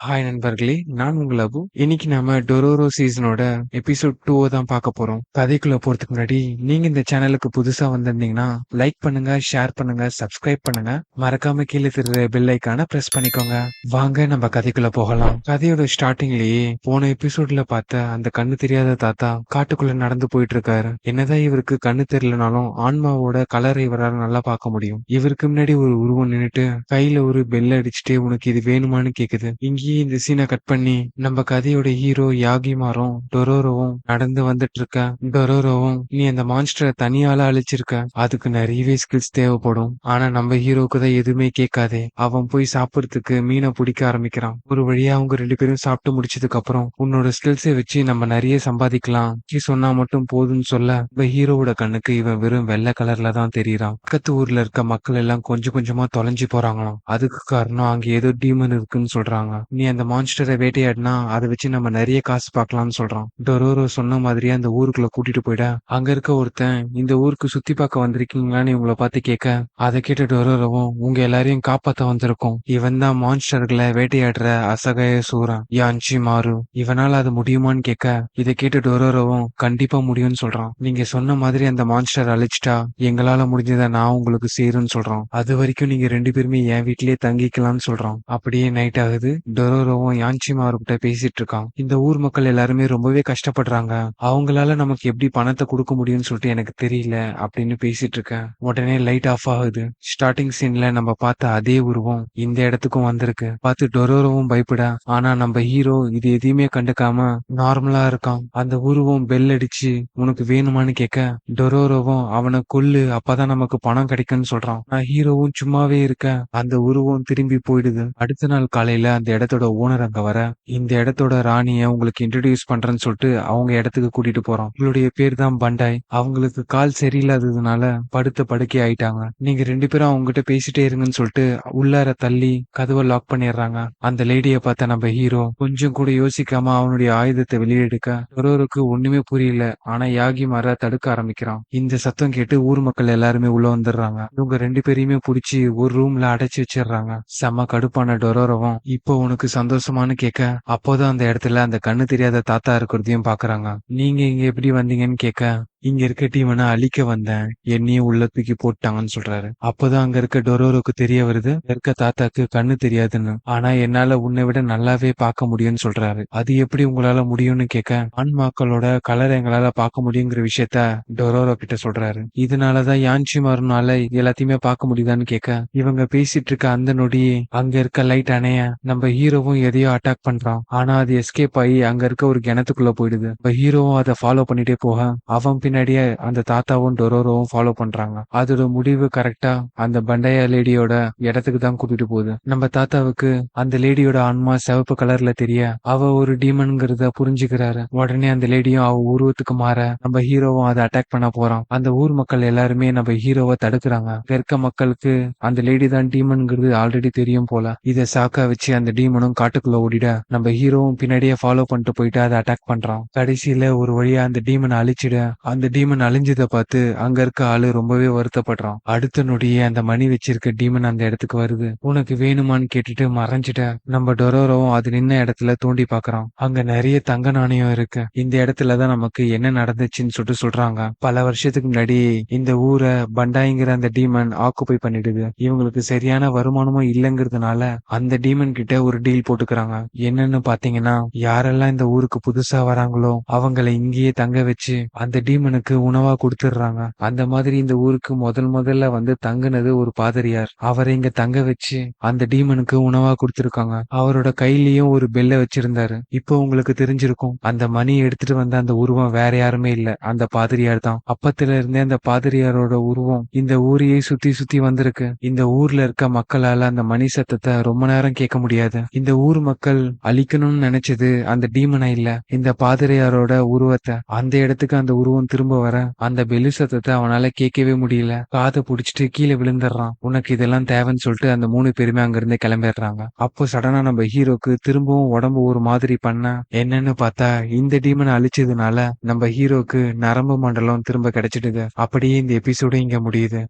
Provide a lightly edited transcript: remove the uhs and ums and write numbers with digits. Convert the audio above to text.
Hi நண்பர்களே! நான் உங்கள் அபு. இன்னைக்கு நாம டொரோரோ சீசனோட எபிசோட் 2 தான் பார்க்க போறோம். கதைக்குள்ள போறதுக்கு முன்னாடி, நீங்க இந்த சேனலுக்கு புதுசா வந்திருந்தீங்கன்னா, லைக் பண்ணுங்க, ஷேர் பண்ணுங்க, சப்ஸ்கிரைப் பண்ணுங்க. மறக்காம கீழ தெரியுற பெல் ஐகான பிரஸ் பண்ணிக்கோங்க. வாங்க நம்ம கதைக்குள்ள போகலாம். கதையோட ஸ்டார்டிங்லயே போன எபிசோட்ல பார்த்த அந்த கண்ணு தெரியாத தாத்தா காட்டுக்குள்ள நடந்து போயிட்டு இருக்காரு. என்னதான் இவருக்கு கண்ணு தெரியலனாலும் ஆன்மாவோட கலரை இவரால நல்லா பார்க்க முடியும். இவருக்கு முன்னாடி ஒரு உருவம் நின்னுட்டு கையில ஒரு பெல் அடிச்சுட்டு உனக்கு இது வேணுமான்னு கேக்குது. இங்கேயே இந்த சீனை கட் பண்ணி நம்ம கதையோட ஹீரோ யாகிமாரும் டொரோரோவும் நடந்து வந்துட்டு இருக்க. டொரோரோவும் நீ அந்த மான்ஸ்டரை தனியால அழிச்சிருக்க, அதுக்கு நிறையவே ஸ்கில்ஸ் தேவைப்படும். ஆனா நம்ம ஹீரோக்கு தான் எதுவுமே கேட்காதே. அவன் போய் சாப்பிடறதுக்கு மீனை பிடிக்க ஆரம்பிக்கிறான். ஒரு வழியா அவங்க 2 பேரும் சாப்பிட்டு முடிச்சதுக்கு அப்புறம் உன்னோட ஸ்கில்ஸை வச்சு நம்ம நிறைய சம்பாதிக்கலாம் சொன்னா மட்டும் போதும்னு சொல்ல நம்ம ஹீரோவோட கண்ணுக்கு இவன் வெறும் வெள்ளை கலர்ல தான் தெரியறான். பக்கத்து ஊர்ல இருக்க மக்கள் எல்லாம் கொஞ்சம் கொஞ்சமா தொலைஞ்சு போறாங்களாம். அதுக்கு காரணம் அங்க ஏதோ டீமன் இருக்குன்னு சொல்றாங்க. நீ அந்த மான்ஸ்டரை வேட்டையாடினா அதை வச்சு நம்ம நிறைய காசு பார்க்கலாம்னு சொல்றான். டொரோரோ சொன்ன மாதிரியே அந்த ஊருக்குள்ள கூட்டிட்டு போயிட அங்க இருக்க ஒருத்தன் இந்த ஊருக்கு சுத்தி பார்க்க வந்திருக்கீங்களான்னு இவங்கள பார்த்து கேட்க, அதை கேட்ட டொரோரோவும் உங்க எல்லாரையும் காப்பாத்த வந்திருக்கோம். இவன் தான் மான்ஸ்டர்களை வேட்டையாடுற அசகாய சூரன் யான்ச்சி மாறு. இவனால அது முடியுமான்னு கேட்க, இதை கேட்டு டொரோரோவும் கண்டிப்பா முடியும்னு சொல்றான். நீங்க சொன்ன மாதிரி அந்த மான்ஸ்டர் அழிச்சிட்டா எங்களால முடிஞ்சதை நான் உங்களுக்கு செய்யறேன்னு சொல்றான். அது வரைக்கும் நீங்க 2 பேருமே என் வீட்லயே தங்கிக்கலாம்னு சொல்றான். அப்படியே நைட் ஆகுது. டொரோரோவும் யான்சிமாருகிட்ட பேசிட்டு இருக்கான். இந்த ஊர் மக்கள் எல்லாருமே ரொம்பவே கஷ்டப்படுறாங்க. அவங்களால நமக்கு எப்படி பணத்தை கொடுக்க முடியும்னு சொல்லிட்டு எனக்கு தெரியல அப்படின்னு பேசிட்டு இருக்கேன். உடனே லைட் ஆஃப் ஆகுது. ஸ்டார்டிங் சீன்ல நம்ம பார்த்த அதே உருவம் இந்த இடத்துக்கும் வந்திருக்கு. பார்த்து டொரோரோவும் பயப்பட, ஆனா நம்ம ஹீரோ இது எதையுமே கண்டுக்காம நார்மலா இருக்கான். அந்த உருவம் பெல் அடிச்சு உனக்கு வேணுமான்னு கேட்க, டொரோரோவும் அவனை கொல்லு அப்பதான் நமக்கு பணம் கிடைக்கும்னு சொல்றான். நான் ஹீரோவும் சும்மாவே இருக்க அந்த உருவம் திரும்பி போயிடுது. அடுத்த நாள் காலையில அந்த இடத்தோட ஓனர் அங்க வர, இந்த இடத்தோட ராணிய உங்களுக்கு இன்ட்ரடியூஸ் பண்றேன்னு சொல்லிட்டு அவங்க இடத்துக்கு கூட்டிட்டு போறோம். உங்களுடைய பேர் தான் பண்டாய். அவங்களுக்கு கால் சரியில்லாததுனால படுத்த படுக்கை ஆயிட்டாங்க. நீங்க 2 பேரும் அவங்க கிட்ட பேசிட்டே இருங்கன்னு சொல்லிட்டு உள்ளார தள்ளி கதவை லாக் பண்ணிடுறாங்க. அந்த லேடிய பார்த்த நம்ம ஹீரோ கொஞ்சம் கூட யோசிக்காம அவனுடைய ஆயுதத்தை வெளியெடுக்க ஒருவருக்கு ஒண்ணுமே புரியல. ஆனா யாகி மாற தடுக்க ஆரம்பிக்கிறான். இந்த சத்தம் கேட்டு ஊர் மக்கள் எல்லாருமே உள்ள வந்துடுறாங்க. இவங்க 2 பேரையுமே புடிச்சு ஒரு ரூம்ல அடைச்சு வச்சிடுறாங்க. செம்ம கடுப்பான டொரோரோவும் இப்போ உனக்கு சந்தோஷமான்னு கேட்க, அப்போதான் அந்த இடத்துல அந்த கண்ணு தெரியாத தாத்தா இருக்கிறதையும் பாக்குறாங்க. நீங்க இங்க எப்படி வந்தீங்கன்னு கேட்க, இங்க இருக்க டீமனை அழிக்க வந்தேன், என்னையும் உள்ள தூக்கி போட்டாங்கன்னு சொல்றாரு. அப்பதான் அங்க இருக்க டொரோரோக்கு தெரிய வருது இருக்க தாத்தாக்கு கண்ணு தெரியாதுன்னு. ஆனா என்னால உன்னை விட நல்லாவே பார்க்க முடியும்னு சொல்றாரு. அது எப்படி உங்களால முடியும்னு கேட்க, ஆண்மாக்களோட கலர் எங்களால பார்க்க முடியுங்கிற விஷயத்த டொரோரோ கிட்ட சொல்றாரு. இதனாலதான் யான்சி மாறுனால எல்லாத்தையுமே பார்க்க முடியுதான்னு கேட்க, இவங்க பேசிட்டு இருக்க அந்த நொடி அங்க இருக்க லைட் அணைய நம்ம ஹீரோவும் எதையோ அட்டாக் பண்றான். ஆனா அது எஸ்கேப் ஆகி அங்க இருக்க ஒரு கிணத்துக்குள்ள போயிடுது. நம்ம ஹீரோவும் அதை ஃபாலோ பண்ணிட்டே போக அவன் பின்னாடியே அந்த தாத்தாவும் டொரோரோவும் ஃபாலோ பண்றாங்க. அதோட முடிவு கரெக்டா அந்த பண்டைய லேடியோட இடத்துக்கு தான் கூட்டிட்டு போகுது. நம்ம தாத்தாவுக்கு அந்த லேடியோட ஆன்மா சிவப்பு கலர்ல தெரிய அவ ஒரு டீமன்ங்கிறத புரிஞ்சுக்கிறாரு. உடனே அந்த லேடியும் அவ உருவத்துக்கு மாற நம்ம ஹீரோவும் அதை அட்டாக் பண்ண போறான். அந்த ஊர் மக்கள் எல்லாருமே நம்ம ஹீரோவை தடுக்கிறாங்க. இங்க இருக்க மக்களுக்கு அந்த லேடி தான் டீமன்ங்கிறது ஆல்ரெடி தெரியும் போல. இதை சாக்கா வச்சு அந்த டீமனும் காட்டுக்குள்ள ஓடிட நம்ம ஹீரோவும் பின்னாடியே ஃபாலோ பண்ணிட்டு போயிட்டு அதை அட்டாக் பண்றான். கடைசியில ஒரு வழியா அந்த டீமனை அழிச்சிட அந்த டீமன் அழிஞ்சதை பார்த்து அங்க இருக்க ஆளு ரொம்பவே வருத்தப்படுறான். அடுத்த நொடியே அந்த மணி வச்சிருக்க டீமன் அந்த இடத்துக்கு வருது. உனக்கு வேணுமான்னு கேட்டுட்டு மறைஞ்சிட்ட. நம்ம டொரோரோவும் அது நின்ன இடத்துல தோண்டி பாக்குறான். அங்க நிறைய தங்க நாணயம் இருக்கு. இந்த இடத்துலதான் நமக்கு என்ன நடந்துச்சுன்னு சொல்லிட்டு சொல்றாங்க. பல வருஷத்துக்கு முன்னாடி இந்த ஊரை பண்டாய்ங்கிற அந்த டீமன் ஆக்குபை பண்ணிடுது. இவங்களுக்கு சரியான வருமானமும் இல்லைங்கிறதுனால அந்த டீமன் கிட்ட ஒரு டீல் போட்டுக்கிறாங்க. என்னன்னு பாத்தீங்கன்னா, யாரெல்லாம் இந்த ஊருக்கு புதுசா வராங்களோ அவங்களை இங்கேயே தங்க வச்சு அந்த டீமனுக்கு உணவா கொடுத்துடுறாங்க. அந்த மாதிரி இந்த ஊருக்கு முதல்ல வந்து தங்குனது ஒரு பாதிரியார். அவரை இங்க தங்க வச்சு அந்த டீமனுக்கு உணவா கொடுத்திருக்காங்க. அவரோட கையிலயும் ஒரு பெல்ல வச்சிருந்தாரு. இப்போ உங்களுக்கு தெரிஞ்சிருக்கும், அந்த மணி எடுத்துட்டு வந்த அந்த உருவம் வேற யாருமே இல்ல, அந்த பாதிரியார் தான். அப்பத்துல இருந்தே அந்த பாதிரியாரோட உருவம் இந்த ஊரையே சுத்தி சுத்தி வந்திருக்கு. இந்த ஊர்ல இருக்க மக்களால அந்த மணி சத்தத்தை ரொம்ப நேரம் கேட்க முடியாது. இந்த ஊர் மக்கள் அழிக்கணும்னு நினைச்சது அந்த டீமனை இல்ல, இந்த பாதிரியாரோட உருவத்தை. அந்த இடத்துக்கு அந்த உருவம் திரும்ப வர அந்த பெலு சத்தத்தை அவனால கேட்கவே முடியல. காதை புடிச்சிட்டு கீழே விழுந்துடுறான். உனக்கு இதெல்லாம் தேவைன்னு சொல்லிட்டு அந்த 3 பேருமே அங்க இருந்து கிளம்பிடுறாங்க. அப்போ சடனா நம்ம ஹீரோக்கு திரும்பவும் உடம்பு ஒரு மாதிரி பண்ண என்னன்னு பார்த்தா இந்த டீமனை அழிச்சதுனால நம்ம ஹீரோக்கு நரம்பு மண்டலம் திரும்ப கிடைச்சிடுது. அப்படியே இந்த எபிசோடு இங்க முடியுது.